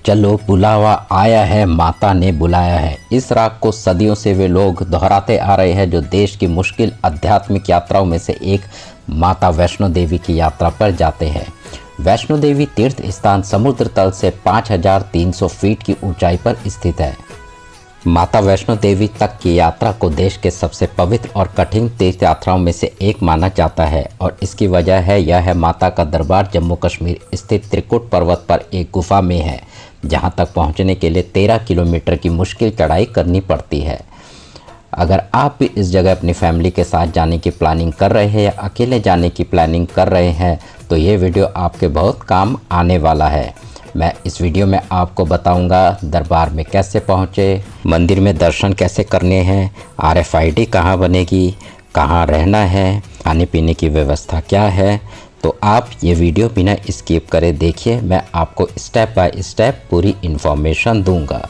चलो बुलावा आया है, माता ने बुलाया है। इस राग को सदियों से वे लोग दोहराते आ रहे हैं जो देश की मुश्किल आध्यात्मिक यात्राओं में से एक माता वैष्णो देवी की यात्रा पर जाते हैं। वैष्णो देवी तीर्थ स्थान समुद्र तल से 5300 फीट की ऊंचाई पर स्थित है। माता वैष्णो देवी तक की यात्रा को देश के सबसे पवित्र और कठिन तीर्थ यात्राओं में से एक माना जाता है और इसकी वजह है यह है माता का दरबार जम्मू कश्मीर स्थित त्रिकुट पर्वत पर एक गुफा में है, जहां तक पहुंचने के लिए 13 किलोमीटर की मुश्किल चढ़ाई करनी पड़ती है। अगर आप भी इस जगह अपनी फैमिली के साथ जाने की प्लानिंग कर रहे हैं या अकेले जाने की प्लानिंग कर रहे हैं तो ये वीडियो आपके बहुत काम आने वाला है। मैं इस वीडियो में आपको बताऊंगा दरबार में कैसे पहुंचे, मंदिर में दर्शन कैसे करने हैं, RFID कहां बनेगी, कहां रहना है, खाने पीने की व्यवस्था क्या है। तो आप ये वीडियो बिना स्किप करे देखिए, मैं आपको स्टेप बाय स्टेप पूरी इन्फॉर्मेशन दूंगा।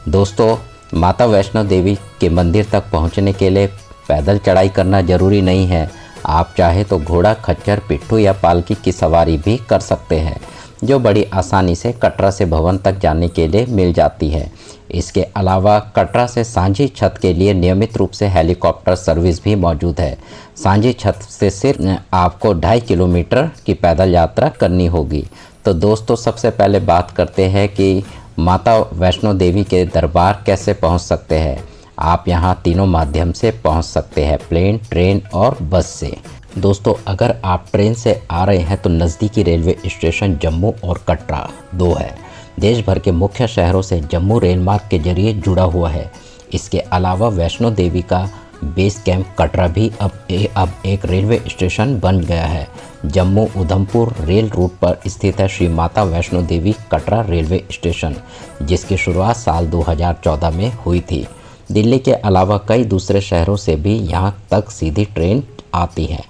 दोस्तों, माता वैष्णो देवी के मंदिर तक पहुंचने के लिए पैदल चढ़ाई करना ज़रूरी नहीं है। आप चाहे तो घोड़ा, खच्चर, पिट्ठू या पालकी की सवारी भी कर सकते हैं, जो बड़ी आसानी से कटरा से भवन तक जाने के लिए मिल जाती है। इसके अलावा कटरा से सांझी छत के लिए नियमित रूप से हेलीकॉप्टर सर्विस भी मौजूद है। सांझी छत से सिर्फ आपको 2.5 किलोमीटर की पैदल यात्रा करनी होगी। तो दोस्तों, सबसे पहले बात करते हैं कि माता वैष्णो देवी के दरबार कैसे पहुंच सकते हैं। आप यहां तीनों माध्यम से पहुंच सकते हैं, प्लेन, ट्रेन और बस से। दोस्तों, अगर आप ट्रेन से आ रहे हैं तो नज़दीकी रेलवे स्टेशन जम्मू और कटरा 2 है। देश भर के मुख्य शहरों से जम्मू रेल मार्ग के जरिए जुड़ा हुआ है। इसके अलावा वैष्णो देवी का बेस कैंप कटरा भी अब एक रेलवे स्टेशन बन गया है। जम्मू उधमपुर रेल रूट पर स्थित है श्री माता वैष्णो देवी कटरा रेलवे स्टेशन, जिसकी शुरुआत साल 2014 में हुई थी। दिल्ली के अलावा कई दूसरे शहरों से भी यहां तक सीधी ट्रेन आती है।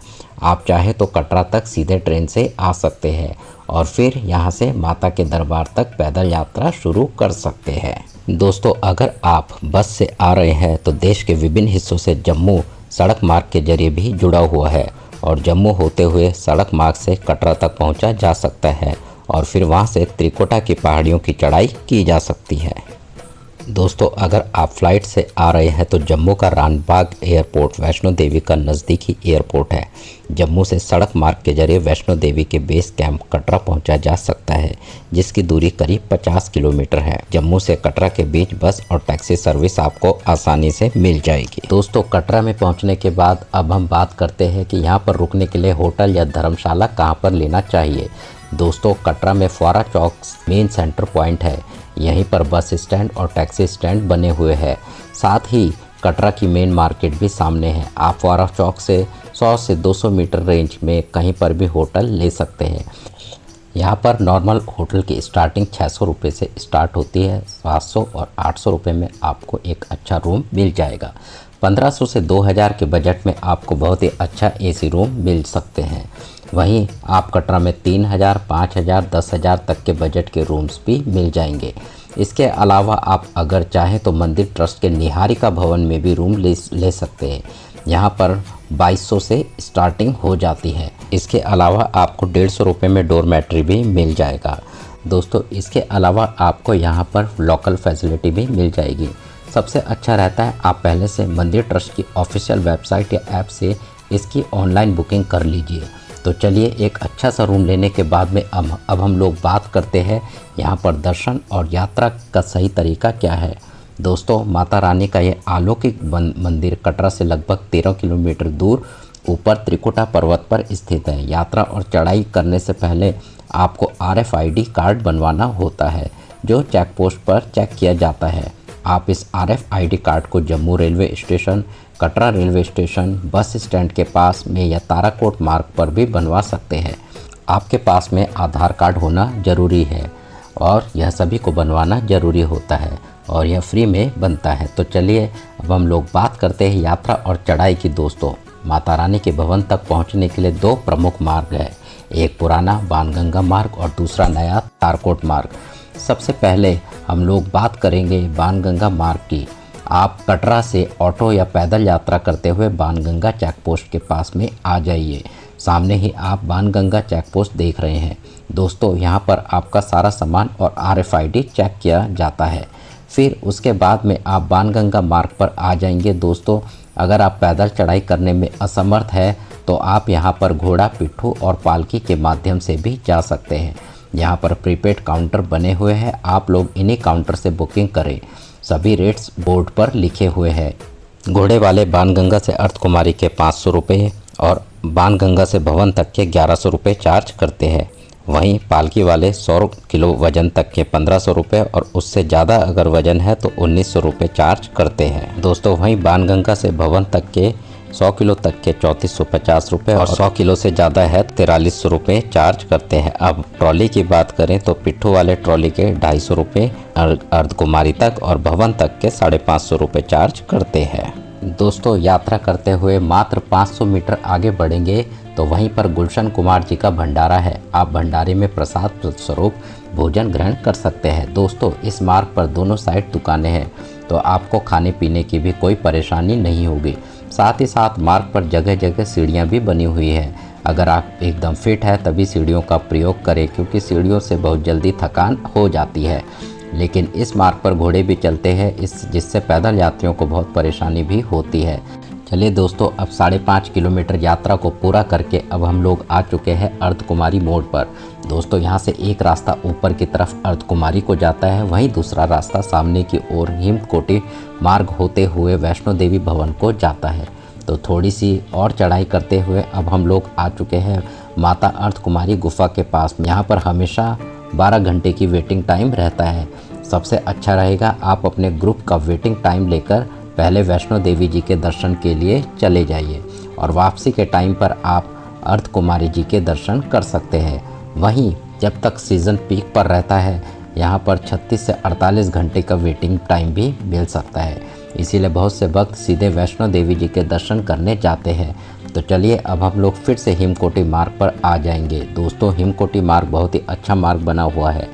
आप चाहे तो कटरा तक सीधे ट्रेन से आ सकते हैं और फिर यहां से माता के दरबार तक पैदल यात्रा शुरू कर सकते हैं। दोस्तों, अगर आप बस से आ रहे हैं तो देश के विभिन्न हिस्सों से जम्मू सड़क मार्ग के जरिए भी जुड़ा हुआ है और जम्मू होते हुए सड़क मार्ग से कटरा तक पहुंचा जा सकता है और फिर वहां से त्रिकुटा की पहाड़ियों की चढ़ाई की जा सकती है। दोस्तों, अगर आप फ्लाइट से आ रहे हैं तो जम्मू का रानबाग एयरपोर्ट वैष्णो देवी का नज़दीकी एयरपोर्ट है। जम्मू से सड़क मार्ग के जरिए वैष्णो देवी के बेस कैंप कटरा पहुंचा जा सकता है, जिसकी दूरी करीब 50 किलोमीटर है। जम्मू से कटरा के बीच बस और टैक्सी सर्विस आपको आसानी से मिल जाएगी। दोस्तों, कटरा में पहुँचने के बाद अब हम बात करते हैं कि यहाँ पर रुकने के लिए होटल या धर्मशाला कहाँ पर लेना चाहिए। दोस्तों, कटरा में फुआरा चौक मेन सेंटर पॉइंट है। यहीं पर बस स्टैंड और टैक्सी स्टैंड बने हुए हैं। साथ ही कटरा की मेन मार्केट भी सामने है। आप फुआरा चौक से 100 से 200 मीटर रेंज में कहीं पर भी होटल ले सकते हैं। यहाँ पर नॉर्मल होटल की स्टार्टिंग 600 रुपये से स्टार्ट होती है। 700 और 800 रुपये में आपको एक अच्छा रूम मिल जाएगा। 1500 से 2000 के बजट में आपको बहुत ही अच्छा AC रूम मिल सकते हैं। वहीं आप कटरा में 3000, 5000, 10,000 तक के बजट के रूम्स भी मिल जाएंगे। इसके अलावा आप अगर चाहें तो मंदिर ट्रस्ट के निहारिका भवन में भी रूम ले सकते हैं। यहाँ पर 2200 से स्टार्टिंग हो जाती है। इसके अलावा आपको 150 रुपये में डोरमेट्री भी मिल जाएगा। दोस्तों, इसके अलावा आपको यहाँ पर लोकल फैसिलिटी भी मिल जाएगी। सबसे अच्छा रहता है आप पहले से मंदिर ट्रस्ट की ऑफिशियल वेबसाइट या ऐप से इसकी ऑनलाइन बुकिंग कर लीजिए। तो चलिए, एक अच्छा सा रूम लेने के बाद में अब हम लोग बात करते हैं यहाँ पर दर्शन और यात्रा का सही तरीका क्या है। दोस्तों, माता रानी का ये अलौकिक मंदिर कटरा से लगभग 13 किलोमीटर दूर ऊपर त्रिकुटा पर्वत पर स्थित है। यात्रा और चढ़ाई करने से पहले आपको RFID कार्ड बनवाना होता है, जो चेक पोस्ट पर चेक किया जाता है। आप इस RFID कार्ड को Jammu railway station, Katra railway station, bus stand के पास में या ताराकोट मार्ग पर भी बनवा सकते हैं। आपके पास में आधार कार्ड होना ज़रूरी है और यह सभी को बनवाना ज़रूरी होता है और यह फ्री में बनता है। तो चलिए, अब हम लोग बात करते हैं यात्रा और चढ़ाई की। दोस्तों, माता रानी के भवन तक पहुंचने के लिए 2 प्रमुख मार्ग है, एक पुराना बाणगंगा मार्ग और दूसरा नया ताराकोट मार्ग। सबसे पहले हम लोग बात करेंगे बाणगंगा मार्ग की। आप कटरा से ऑटो या पैदल यात्रा करते हुए बाणगंगा चेक पोस्ट के पास में आ जाइए। सामने ही आप बाणगंगा चेक पोस्ट देख रहे हैं। दोस्तों यहाँ पर आपका सारा सामान और RFID चेक किया जाता है। फिर उसके बाद में आप बाणगंगा मार्ग पर आ जाएंगे। दोस्तों अगर आप पैदल चढ़ाई करने में असमर्थ है तो आप यहाँ पर घोड़ा, पिट्ठू और पालकी के माध्यम से भी जा सकते हैं। यहाँ पर प्रीपेड काउंटर बने हुए हैं, आप लोग इन्हीं काउंटर से बुकिंग करें। सभी रेट्स बोर्ड पर लिखे हुए हैं। घोड़े वाले बाणगंगा से अर्धकुमारी के 500 रुपये और बाणगंगा से भवन तक के 1100 रुपये चार्ज करते हैं। वहीं पालकी वाले 100 किलो वजन तक के 1500 रुपये और उससे ज़्यादा अगर वजन है तो 1900 रुपये चार्ज करते हैं। दोस्तों वहीं बाणगंगा से भवन तक के 100 किलो तक के 3450 रुपये और 100 किलो से ज़्यादा है 4300 रुपये चार्ज करते हैं। अब ट्रॉली की बात करें तो पिट्ठू वाले ट्रॉली के 250 रुपये अर्धकुमारी तक और भवन तक के 550 रुपये चार्ज करते हैं। दोस्तों यात्रा करते हुए मात्र 500 मीटर आगे बढ़ेंगे तो वहीं पर गुलशन कुमार जी का भंडारा है। आप भंडारे में प्रसाद स्वरूप भोजन ग्रहण कर सकते हैं। दोस्तों इस मार्ग पर दोनों साइड दुकानें हैं तो आपको खाने पीने की भी कोई परेशानी नहीं होगी। साथ ही साथ मार्ग पर जगह जगह सीढ़ियाँ भी बनी हुई है। अगर आप एकदम फिट है तभी सीढ़ियों का प्रयोग करें, क्योंकि सीढ़ियों से बहुत जल्दी थकान हो जाती है। लेकिन इस मार्ग पर घोड़े भी चलते हैं, जिससे पैदल यात्रियों को बहुत परेशानी भी होती है। चलिए दोस्तों अब 5.5 किलोमीटर यात्रा को पूरा करके अब हम लोग आ चुके हैं अर्धकुमारी मोड़ पर। दोस्तों यहाँ से एक रास्ता ऊपर की तरफ अर्धकुमारी को जाता है, वहीं दूसरा रास्ता सामने की ओर हिमकोटी मार्ग होते हुए वैष्णो देवी भवन को जाता है। तो थोड़ी सी और चढ़ाई करते हुए अब हम लोग आ चुके हैं माता अर्धकुमारी गुफा के पास। यहाँ पर हमेशा 12 घंटे की वेटिंग टाइम रहता है। सबसे अच्छा रहेगा आप अपने ग्रुप का वेटिंग टाइम लेकर पहले वैष्णो देवी जी के दर्शन के लिए चले जाइए और वापसी के टाइम पर आप अर्धकुमारी जी के दर्शन कर सकते हैं। वहीं जब तक सीज़न पीक पर रहता है यहाँ पर 36 से 48 घंटे का वेटिंग टाइम भी मिल सकता है। इसीलिए बहुत से भक्त सीधे वैष्णो देवी जी के दर्शन करने जाते हैं। तो चलिए अब हम लोग फिर से हिमकोटी मार्ग पर आ जाएंगे। दोस्तों हिमकोटी मार्ग बहुत ही अच्छा मार्ग बना हुआ है।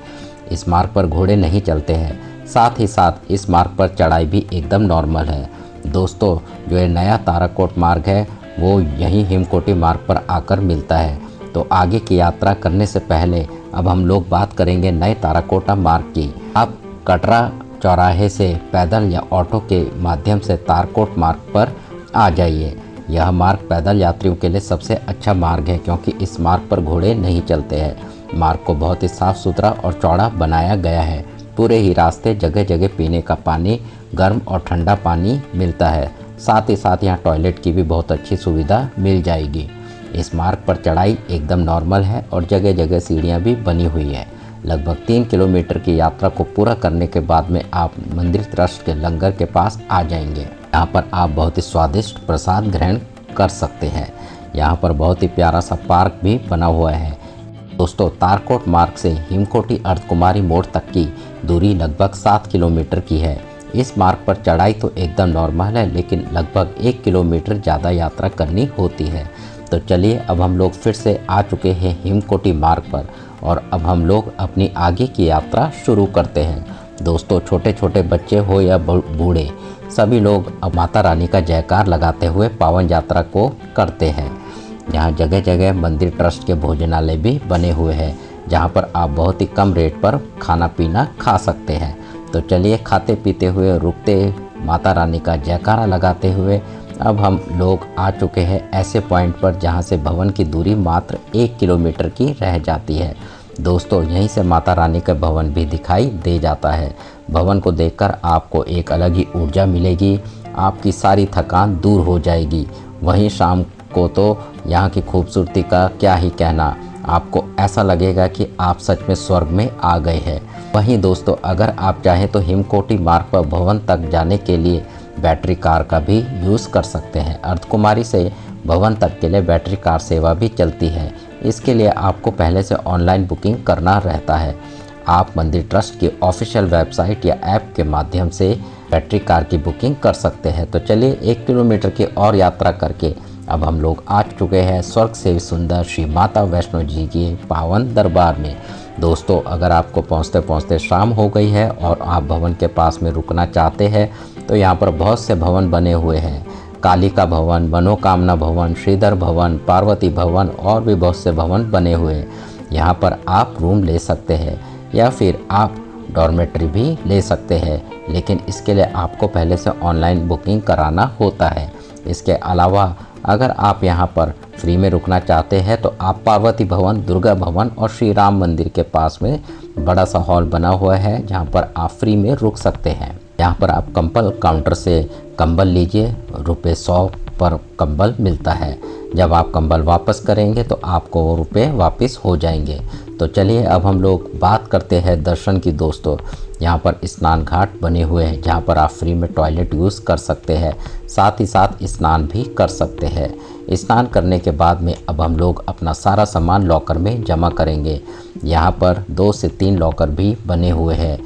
इस मार्ग पर घोड़े नहीं चलते हैं, साथ ही साथ इस मार्ग पर चढ़ाई भी एकदम नॉर्मल है। दोस्तों जो ये नया ताराकोट मार्ग है वो यहीं हिमकोटी मार्ग पर आकर मिलता है। तो आगे की यात्रा करने से पहले अब हम लोग बात करेंगे नए ताराकोटा मार्ग की। आप कटरा चौराहे से पैदल या ऑटो के माध्यम से ताराकोट मार्ग पर आ जाइए। यह मार्ग पैदल यात्रियों के लिए सबसे अच्छा मार्ग है, क्योंकि इस मार्ग पर घोड़े नहीं चलते हैं। मार्ग को बहुत ही साफ़ सुथरा और चौड़ा बनाया गया है। पूरे ही रास्ते जगह जगह पीने का पानी, गर्म और ठंडा पानी मिलता है। साथ ही साथ यहाँ टॉयलेट की भी बहुत अच्छी सुविधा मिल जाएगी। इस मार्ग पर चढ़ाई एकदम नॉर्मल है और जगह जगह सीढ़ियाँ भी बनी हुई है। लगभग 3 किलोमीटर की यात्रा को पूरा करने के बाद में आप मंदिर ट्रस्ट के लंगर के पास आ जाएंगे। यहाँ पर आप बहुत ही स्वादिष्ट प्रसाद ग्रहण कर सकते हैं। यहाँ पर बहुत ही प्यारा सा पार्क भी बना हुआ है। दोस्तों ताराकोट मार्ग से हिमकोटी अर्धकुमारी मोड़ तक की दूरी लगभग 7 किलोमीटर की है। इस मार्ग पर चढ़ाई तो एकदम नॉर्मल है, लेकिन लगभग 1 किलोमीटर ज़्यादा यात्रा करनी होती है। तो चलिए अब हम लोग फिर से आ चुके हैं हिमकोटी मार्ग पर और अब हम लोग अपनी आगे की यात्रा शुरू करते हैं। दोस्तों छोटे छोटे बच्चे हो या बूढ़े, सभी लोग अब माता रानी का जयकार लगाते हुए पावन यात्रा को करते हैं। यहाँ जगह जगह मंदिर ट्रस्ट के भोजनालय भी बने हुए हैं, जहाँ पर आप बहुत ही कम रेट पर खाना पीना खा सकते हैं। तो चलिए खाते पीते हुए रुकते माता रानी का जयकारा लगाते हुए अब हम लोग आ चुके हैं ऐसे पॉइंट पर जहाँ से भवन की दूरी मात्र 1 किलोमीटर की रह जाती है। दोस्तों यहीं से माता रानी का भवन भी दिखाई दे जाता है। भवन को देखकर आपको एक अलग ही ऊर्जा मिलेगी, आपकी सारी थकान दूर हो जाएगी। वहीं शाम को तो यहाँ की खूबसूरती का क्या ही कहना, आपको ऐसा लगेगा कि आप सच में स्वर्ग में आ गए हैं। वहीं दोस्तों अगर आप चाहें तो हिमकोटी मार्ग पर भवन तक जाने के लिए बैटरी कार का भी यूज़ कर सकते हैं। अर्धकुमारी से भवन तक के लिए बैटरी कार सेवा भी चलती है। इसके लिए आपको पहले से ऑनलाइन बुकिंग करना रहता है। आप मंदिर ट्रस्ट की ऑफिशियल वेबसाइट या ऐप के माध्यम से बैटरी कार की बुकिंग कर सकते हैं। तो चलिए 1 किलोमीटर की और यात्रा करके अब हम लोग आ चुके हैं स्वर्ग से सुंदर श्री माता वैष्णो जी के पावन दरबार में। दोस्तों अगर आपको पहुंचते पहुंचते शाम हो गई है और आप भवन के पास में रुकना चाहते हैं तो यहाँ पर बहुत से भवन बने हुए हैं। कालिका भवन, मनोकामना भवन, श्रीधर भवन, पार्वती भवन और भी बहुत से भवन बने हुए हैं। यहाँ पर आप रूम ले सकते हैं या फिर आप डॉर्मेट्री भी ले सकते हैं, लेकिन इसके लिए आपको पहले से ऑनलाइन बुकिंग कराना होता है। इसके अलावा अगर आप यहाँ पर फ्री में रुकना चाहते हैं तो आप पार्वती भवन, दुर्गा भवन और श्री राम मंदिर के पास में बड़ा सा हॉल बना हुआ है जहाँ पर आप फ्री में रुक सकते हैं। यहाँ पर आप कंबल काउंटर से कंबल लीजिए, रुपये 100 पर कंबल मिलता है। जब आप कंबल वापस करेंगे तो आपको वो रुपये वापस हो जाएंगे। तो चलिए अब हम लोग बात करते हैं दर्शन की। दोस्तों, यहाँ पर स्नान घाट बने हुए हैं जहाँ पर आप फ्री में टॉयलेट यूज़ कर सकते हैं, साथ ही साथ स्नान भी कर सकते हैं। स्नान करने के बाद में अब हम लोग अपना सारा सामान लॉकर में जमा करेंगे। यहाँ पर 2 से 3 लॉकर भी बने हुए हैं,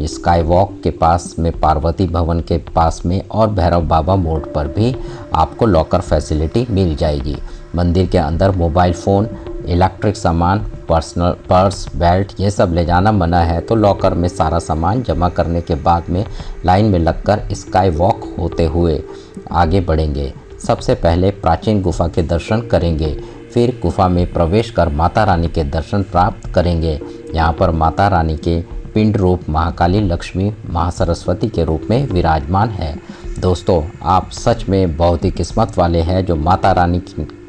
स्काई वॉक के पास में, पार्वती भवन के पास में और भैरव बाबा मोड़ पर भी आपको लॉकर फैसिलिटी मिल जाएगी। मंदिर के अंदर मोबाइल फ़ोन, इलेक्ट्रिक सामान, पर्सनल पर्स, बेल्ट ये सब ले जाना मना है। तो लॉकर में सारा सामान जमा करने के बाद में लाइन में लगकर स्काई वॉक होते हुए आगे बढ़ेंगे। सबसे पहले प्राचीन गुफा के दर्शन करेंगे, फिर गुफा में प्रवेश कर माता रानी के दर्शन प्राप्त करेंगे। यहाँ पर माता रानी के पिंड रूप महाकाली, लक्ष्मी, महासरस्वती के रूप में विराजमान है। दोस्तों, आप सच में बहुत ही किस्मत वाले हैं जो माता रानी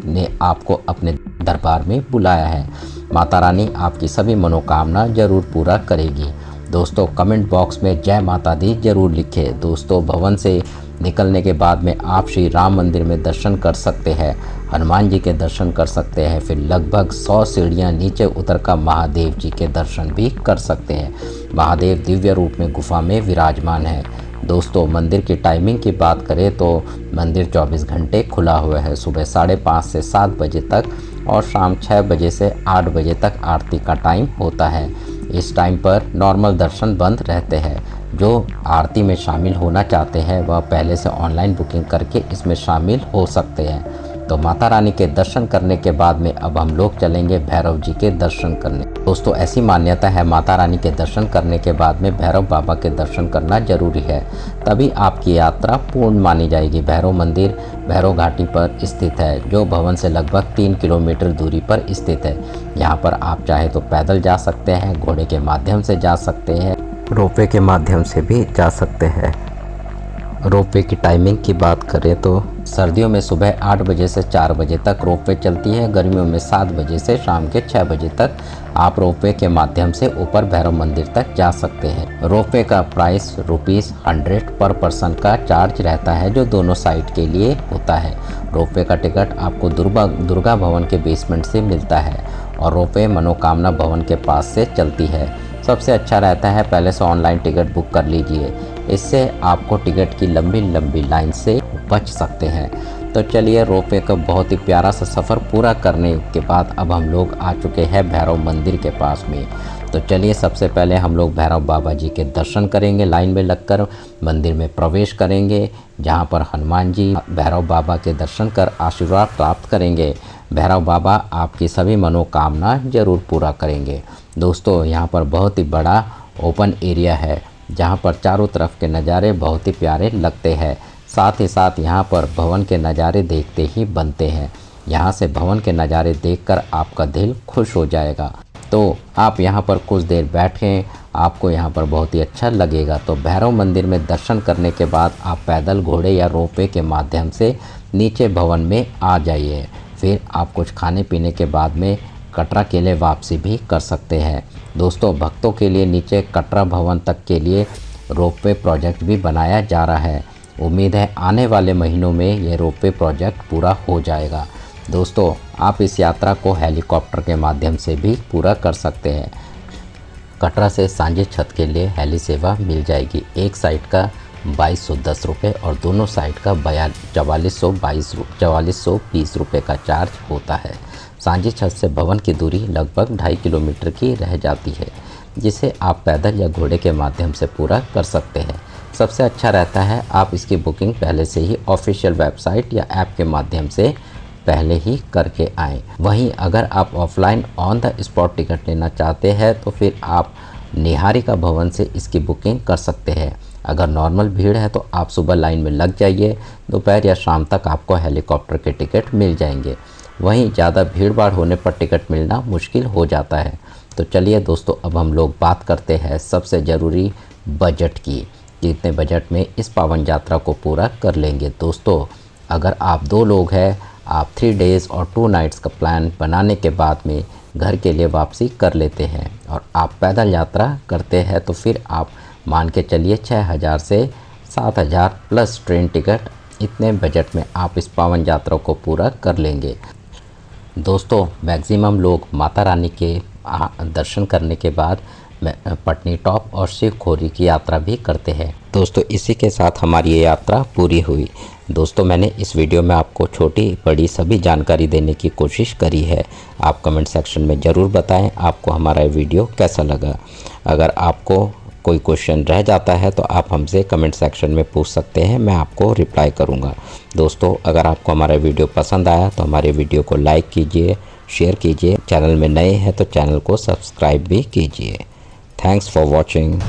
ने आपको अपने दरबार में बुलाया है। माता रानी आपकी सभी मनोकामना जरूर पूरा करेगी। दोस्तों, कमेंट बॉक्स में जय माता दी जरूर लिखें। दोस्तों, भवन से निकलने के बाद में आप श्री राम मंदिर में दर्शन कर सकते हैं, हनुमान जी के दर्शन कर सकते हैं, फिर लगभग 100 सीढ़ियाँ नीचे उतरकर महादेव जी के दर्शन भी कर सकते हैं। महादेव दिव्य रूप में गुफा में विराजमान है। दोस्तों, मंदिर की टाइमिंग की बात करें तो मंदिर 24 घंटे खुला हुआ है। सुबह 5:30 से 7 बजे तक और शाम 6 बजे से 8 बजे तक आरती का टाइम होता है। इस टाइम पर नॉर्मल दर्शन बंद रहते हैं। जो आरती में शामिल होना चाहते हैं वह पहले से ऑनलाइन बुकिंग करके इसमें शामिल हो सकते हैं। तो माता रानी के दर्शन करने के बाद में अब हम लोग चलेंगे भैरव जी के दर्शन करने। दोस्तों, ऐसी मान्यता है माता रानी के दर्शन करने के बाद में भैरव बाबा के दर्शन करना जरूरी है, तभी आपकी यात्रा पूर्ण मानी जाएगी। भैरव मंदिर भैरव घाटी पर स्थित है, जो भवन से लगभग 3 किलोमीटर दूरी पर स्थित है। यहाँ पर आप चाहे तो पैदल जा सकते हैं, घोड़े के माध्यम से जा सकते हैं, रोपवे के माध्यम से भी जा सकते हैं। रोपवे की टाइमिंग की बात करें तो सर्दियों में सुबह 8 बजे से 4 बजे तक रोपवे चलती है। गर्मियों में 7 बजे से शाम के 6 बजे तक आप रोपवे के माध्यम से ऊपर भैरव मंदिर तक जा सकते हैं। रोपवे का प्राइस ₹100 पर पर्सन का चार्ज रहता है, जो दोनों साइड के लिए होता है। रोपवे का टिकट आपको दुर्गा भवन के बेसमेंट से मिलता है और रोपवे मनोकामना भवन के पास से चलती है। सबसे अच्छा रहता है पहले से ऑनलाइन टिकट बुक कर लीजिए, इससे आपको टिकट की लंबी लंबी लाइन से बच सकते हैं। तो चलिए, रोपवे का बहुत ही प्यारा सा सफ़र पूरा करने के बाद अब हम लोग आ चुके हैं भैरव मंदिर के पास में। तो चलिए, सबसे पहले हम लोग भैरव बाबा जी के दर्शन करेंगे। लाइन में लगकर मंदिर में प्रवेश करेंगे, जहां पर हनुमान जी भैरव बाबा के दर्शन कर आशीर्वाद प्राप्त करेंगे। भैरव बाबा आपकी सभी मनोकामना जरूर पूरा करेंगे। दोस्तों, यहाँ पर बहुत ही बड़ा ओपन एरिया है, जहाँ पर चारों तरफ के नज़ारे बहुत ही प्यारे लगते हैं। साथ ही साथ यहाँ पर भवन के नज़ारे देखते ही बनते हैं। यहाँ से भवन के नज़ारे देखकर आपका दिल खुश हो जाएगा। तो आप यहाँ पर कुछ देर बैठें, आपको यहाँ पर बहुत ही अच्छा लगेगा। तो भैरव मंदिर में दर्शन करने के बाद आप पैदल, घोड़े या रोपवे के माध्यम से नीचे भवन में आ जाइए। फिर आप कुछ खाने पीने के बाद में कटरा के लिए वापसी भी कर सकते हैं। दोस्तों, भक्तों के लिए नीचे कटरा भवन तक के लिए रोपवे प्रोजेक्ट भी बनाया जा रहा है। उम्मीद है आने वाले महीनों में ये रोपवे प्रोजेक्ट पूरा हो जाएगा। दोस्तों, आप इस यात्रा को हेलीकॉप्टर के माध्यम से भी पूरा कर सकते हैं। कटरा से सांझे छत के लिए हेली सेवा मिल जाएगी। एक साइड का 2210 रुपये और दोनों साइड का 4420 रुपये का चार्ज होता है। सांझी छत से भवन की दूरी लगभग 2.5 किलोमीटर की रह जाती है, जिसे आप पैदल या घोड़े के माध्यम से पूरा कर सकते हैं। सबसे अच्छा रहता है आप इसकी बुकिंग पहले से ही ऑफिशियल वेबसाइट या ऐप के माध्यम से पहले ही करके आएँ। वहीं अगर आप offline on the spot ticket लेना चाहते हैं तो फिर आप निहारिका भवन से इसकी बुकिंग कर सकते हैं। अगर नॉर्मल भीड़ है तो आप सुबह लाइन में लग जाइए, दोपहर या शाम तक आपको हेलीकॉप्टर के टिकट मिल जाएंगे। वहीं ज़्यादा भीड़ भाड़ होने पर टिकट मिलना मुश्किल हो जाता है। तो चलिए दोस्तों, अब हम लोग बात करते हैं सबसे ज़रूरी बजट की, कि इतने बजट में इस पावन यात्रा को पूरा कर लेंगे। दोस्तों, अगर आप 2 लोग हैं, आप 3 डेज़ और 2 नाइट्स का प्लान बनाने के बाद में घर के लिए वापसी कर लेते हैं और आप पैदल यात्रा करते हैं, तो फिर आप मान के चलिए 6000 से 7000 प्लस ट्रेन टिकट, इतने बजट में आप इस पावन यात्रा को पूरा कर लेंगे। दोस्तों, मैक्सिमम लोग माता रानी के दर्शन करने के बाद पटनी टॉप और शिवखोरी की यात्रा भी करते हैं। दोस्तों, इसी के साथ हमारी ये यात्रा पूरी हुई। दोस्तों, मैंने इस वीडियो में आपको छोटी बड़ी सभी जानकारी देने की कोशिश करी है। आप कमेंट सेक्शन में ज़रूर बताएं आपको हमारा ये वीडियो कैसा लगा। अगर आपको कोई क्वेश्चन रह जाता है तो आप हमसे कमेंट सेक्शन में पूछ सकते हैं, मैं आपको रिप्लाई करूंगा। दोस्तों, अगर आपको हमारा वीडियो पसंद आया तो हमारे वीडियो को लाइक कीजिए, शेयर कीजिए। चैनल में नए हैं तो चैनल को सब्सक्राइब भी कीजिए। Thanks for watching.